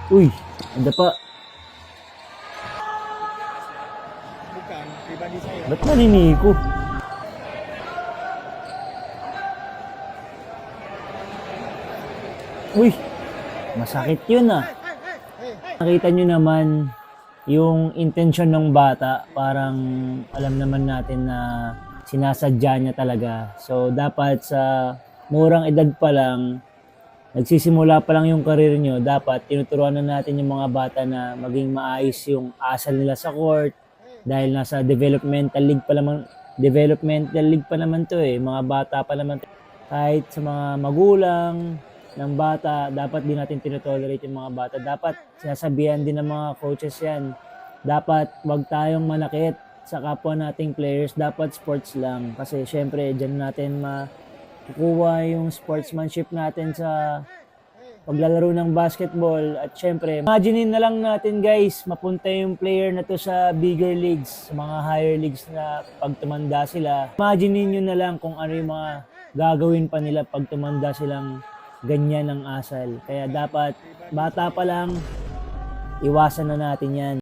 Uy, ada pa. Bukan, pribadi saya. Ba't naniniko? Uy, masakit yun ah. Nakita nyo naman yung intensyon ng bata, parang alam naman natin na sinasadya niya talaga. So, dapat sa murang edad pa lang, nagsisimula pa lang yung karir nyo, dapat tinuturuan na natin yung mga bata na maging maayos yung asal nila sa court dahil nasa developmental league pa naman to eh, mga bata pa naman to. Kahit sa mga magulang ng bata, dapat din natin tinotolerate yung mga bata. Dapat sinasabihan din ng mga coaches yan. Dapat wag tayong manakit sa kapwa nating players. Dapat sports lang. Kasi syempre, dyan natin makukuha yung sportsmanship natin sa paglalaro ng basketball. At syempre, imaginein na lang natin guys, mapunta yung player na to sa bigger leagues, sa mga higher leagues na pag tumanda sila. Imaginein nyo na lang kung ano yung mga gagawin pa nila pag tumanda silang ganyan ang asal. Kaya dapat, bata pa lang, iwasan na natin yan.